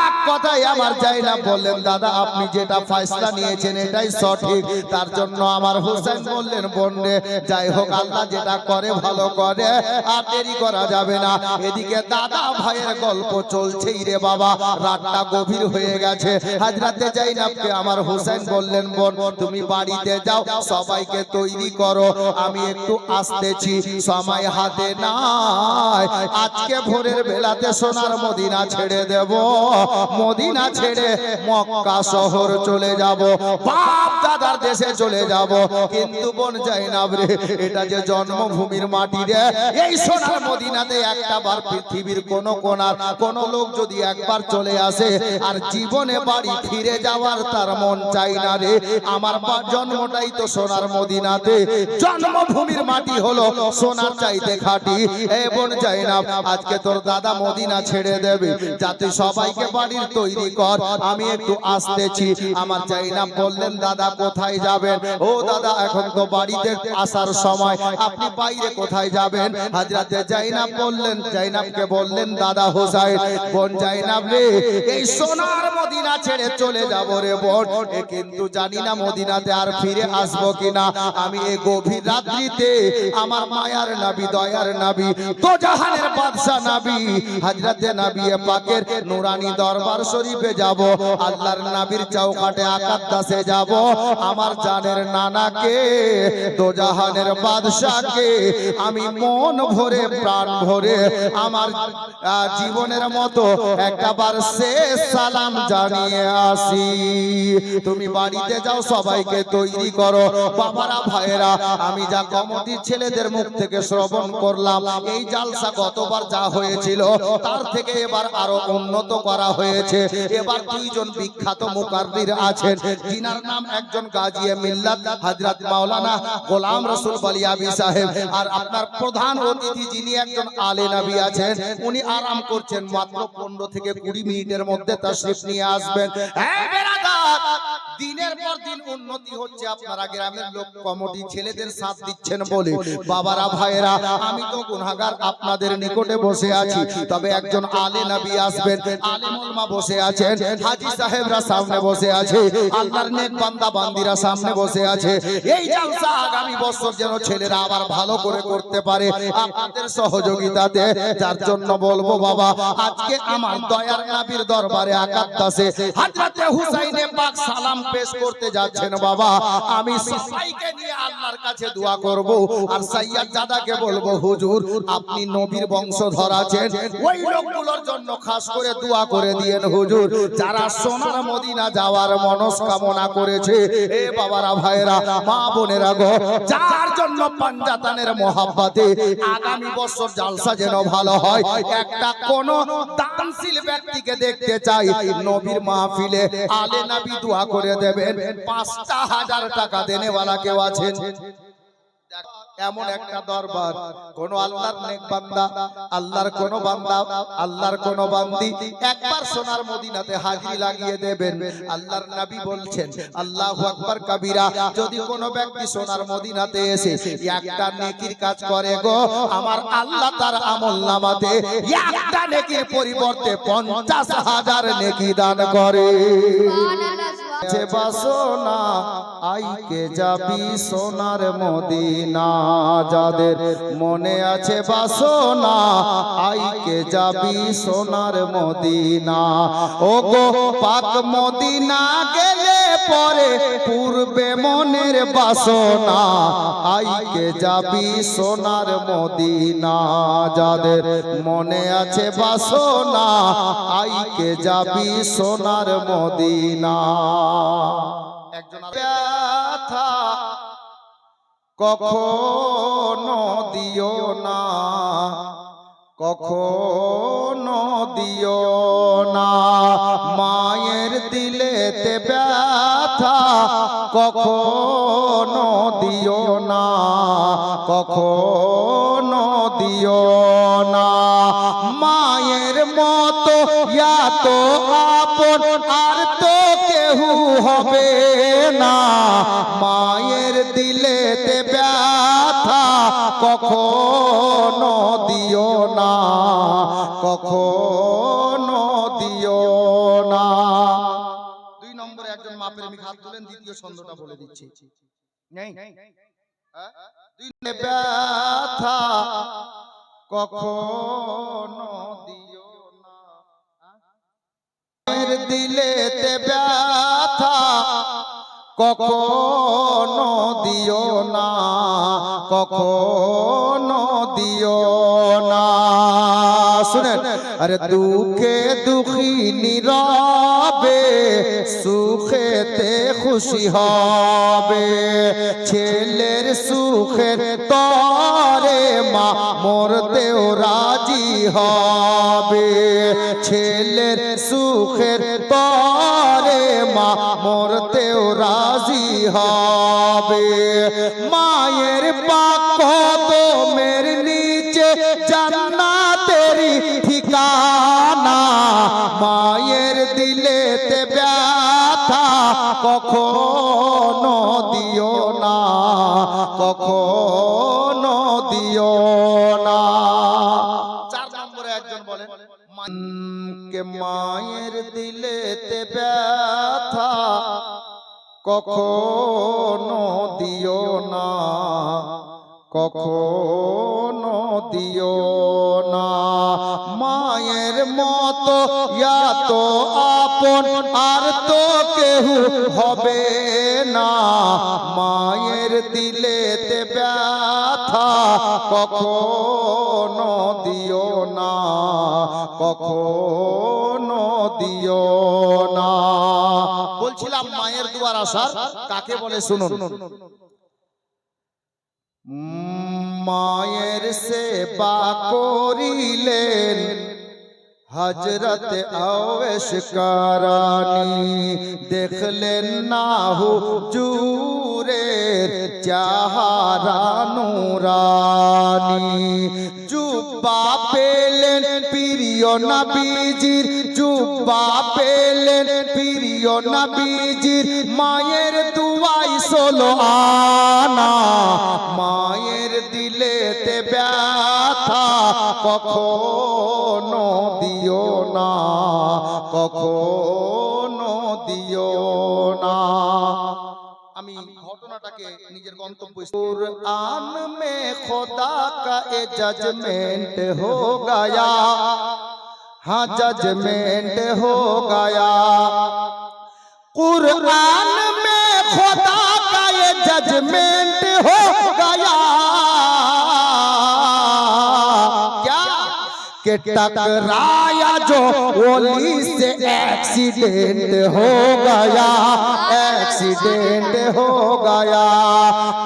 এক কথাই আমার জাইনাব বললেন, দাদা আপনি যেটা ফয়সালা নিয়েছেন এটাই সঠিক। তার জন্য আমার হুসাইন বললেন, বোন রে, যাই হোক আল্লাহ যেটা করে ভালো করে, আর দেরি করা যাবে না। এদিকে দাদা ভাইয়ের গল্প চলছেই রে বাবা, রাতটা গভীর হয়ে গেছে। হযরতে জাইনাবকে আমার হুসাইন বললেন, বোন তুমি বাড়িতে যাও, সবাইকে তৈরি করো, আমি একটু আসতেছি, সময় হাতে নাই। আজকে ভোরের বেলাতে সোনার মদিনা ছেড়ে দেব, মদিনা ছেড়ে মক্কা শহর চলে যাব, বাপ দাদার দেশে চলে যাব। কিন্তু বোন জাইনাব রে, এটা যে জন্মভূমির মাটি রে, এই সোনার মদিনাতে একটা বার পৃথিবীর কোন কোনার কোন লোক যদি একবার চলে আসে আর জীবনে বাড়ি ফিরে যাওয়ার তার মন চাই না রে। আমার জন্মটা জন্মটাই তো সোনার মদিনাতে, জন্মভূমির মাটি হলো সোনার চাইতে খাঁটি। এ বোন জাইনাব, আজকে তোর দাদা মদিনা ছেড়ে দেবে, যাতে সবাইকে বাড়ির তৈরি কর, আমি একটু আসতেছি। আমার জাইনাব বললেন, দাদা কোথায় যাবেন? ও দাদা, এখন তো বাড়িতে আসার সময়, আপনি বাইরে কোথায় যাবেন? হযরতে জাইনাব বললেন, জাইনাবকে বললেন, দাদা হোসাইন, বোন জাইনাব রে, এই সোনার মদিনা ছেড়ে চলে যাব রে বোন, কিন্তু জানি না মদিনাতে আর ফিরে আসবো কিনা। আমি এই গভীর রাত্রিতে আমার মায়ার নবী, দয়ার নবী, তো জাহানের বাদশা নবী হযরতে নবী পাকের নুরানি দরবার শরীফে যাব, আল্লাহর নবীর চৌকাটে আকাদ্দাসে যাব, আমার জানের নানাকে, তো জাহানের বাদশাকে আমি মন ভরে প্রাণ ভরে আমার জীবনের মতো একবার শেষ সালাম জানিয়ে আসি। তুমি বাড়িতে যাও, সবাইকে তৈরি করো। বাবারা, ভাইয়েরা, আমি যা কমিটির ছেলেদের মুখ থেকে শ্রবণ করলাম, এই জালসা গতবার যা হয়েছিল তার থেকে এবার আরো উন্নত করা হয়েছে। এবার দুইজন বিখ্যাত মুকাররির আছেন, যিনার নাম একজন গাজী মিল্লাত হযরত মাওলানা গোলাম রসুল বালিয়াবি সাহেব, আর আপনার প্রধান অতিথি যিনি একজন আলে নবী আছেন, উনি আরাম করছেন, মাত্র 15 থেকে 20 মিনিটের মধ্যে তাশরীফ নিয়ে আসবেন। হ্যাঁ বেরাদার, দিনের পর দিন উন্নতি হচ্ছে, আপনারা গ্রামের লোক কমিটি ছেলেদের সাথ দিচ্ছেন বলে। বাবারা, ভাইয়েরা, আমি তো গুনাহগার, আপনাদের নিকটে বসে আছি, তবে একজন আলে নবী আসবেন, আলেম উলামা বসে আছেন, হাজী সাহেবরা সামনে বসে আছে, আল্লাহর নেক বান্দা বান্দিরা সামনে বসে আছে। এই জালসা আগামী বছর যেন ছেলেরা আবার ভালো করে করতে পারে আপনাদের সহযোগিতাতে। যার জন্য বলবো, বাবা, আজকে আমার দয়ার নবীর দরবারে আকাদ্দাসে হযরতে হুসাইনে পাক সালাম পেশ করতে যাচ্ছেন। বাবা, আমি সবাইকে নিয়ে আল্লাহর কাছে দোয়া করব, আর সাইয়্যদ জাদাকে বলবো, হুজুর আপনি নবীর বংশধর আছেন, ওই লোকগুলোর জন্য খাস করে দোয়া করে দিয়েন হুজুর, যারা সোনার মদিনা যাওয়ার মনস্কামনা করেছে। এ বাবারা, ভাইয়েরা, মা বোনেরা গো, যার জন্য পাঞ্জাতানের মহাব্বতে আগামী বছর জালসা যেন ভালো হয়, একটা কোন দানশীল ব্যক্তিকে দেখতে চাই নবীর মাহফিলে, আলে নবী দোয়া করে দেবেন। ৫,০০০ টাকা দেনেওয়ালা কেউ আছেন? এমন একটা দরবার, কোন আল্লাহর নেক বান্দা, আল্লাহর কোন বান্দা, আল্লাহর কোন বান্দি একবার সোনার মদিনাতে হাজিরি লাগিয়ে দেবেন। আল্লাহর নবী বলছেন, আল্লাহু আকবার কাবীরা, যদি কোন ব্যক্তি সোনার মদিনাতে এসে একটা নেকির কাজ করে গো, আমার আল্লাহ তার আমলনামাতে একটা নেকির পরিবর্তে ৫০,০০০ নেকি দান করে। আছে বাসনা আইকে যাবি সোনার মদিনা, যাদের মনে আছে বাসনা আইকে যাবি সোনার মদিনা, ও গো পাক মদিনা গেলে পরে পূর্বে মনের বাসনা আইকে যাবি সোনার মদিনা, যাদের মনে আছে বাসনা আইকে যাবি সোনার মদিনা। একজন ব্যথা কখনো দিও না, কখনো দিও না, মায়ের দিলেতে ব্যথা কখনো দিও না, কখনো দিও না, মায়ের মতো এত আপন আর তো কেউ হবে না, মায়ের দিলেতে ব্যথা কখনো দিও না, কখনো দিও না। 2 নম্বরে একজন মা প্রেমিক হাত তুলেন, দ্বিতীয় ছন্দটা বলে দিচ্ছি। নেই ব্যথা কখনো দিও না, মায়ের দিলেতে ব্যথা কখনো দিও না, কখনো দিও না। শুনেন, আরে দুঃখে দুঃখী নীরবে, সুখেতে খুশি হবে, ছেলের সুখের তরে মা মরতেও রাজি হবে, ছেলের সুখের তরে মা মরতেও রাজি হবে। মায়ের পাক কদমের নিচে জান্নাতেরই ঠিকানা, মায়ের দিলেতে ব্যথা কখনো দিও না, কখনো দিও না। 4 নম্বরে একজন বলেন কে মায়ের দিলেতে ব্যথা কখনো দিও না, কখনো দিও না। মায়ের মতো এত আপন আর তো কেউ হবে না, মায়ের দিলেতে ব্যথা কখনো দিও না, কখনো দিও না। বলছিলাম মায়ের দুয়ার আসার কাকে বলে শুনুন। মায়ের সেবা করিলেন হযরত আওয়েশ কারানি, দেখলেন না হুজুরের চেহারা নূরানি। জুব্বা পেলেন প্রিয় নবীজির, জুব্বা পেলেন প্রিয় নবীজির, মায়ের দুয়াই 16 আনা। মায়ের দিলেতে ব্যথা কখনো দিও না, কখনো দিও না। আমি ঘটনাটাকে নিজের গন্তব্য কুরআন মে খোদা কা এ জজমেন্ট হো গয়া, हाँ जजमेंट हो गया। कुरान में खुदा का ये जजमेंट हो गया। क्या कि टकराया जो ओली से एक्सीडेंट हो गया, एक्सीडेंट हो गया।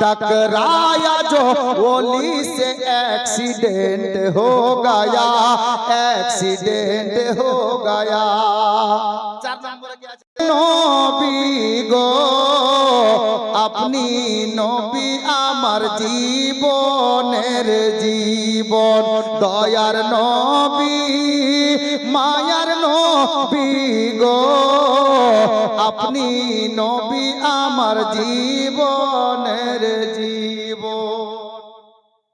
टकराया जो ओली से एक्सीडेंट हो गया, एक्सीडेंट हो गया। 4 নম্বরে কি আছে? নবী গো আপনি নবী আমার জীবনের জীবন, দয়ার নবী মায়ার নবী গো আপনি নবী আমার জীবনের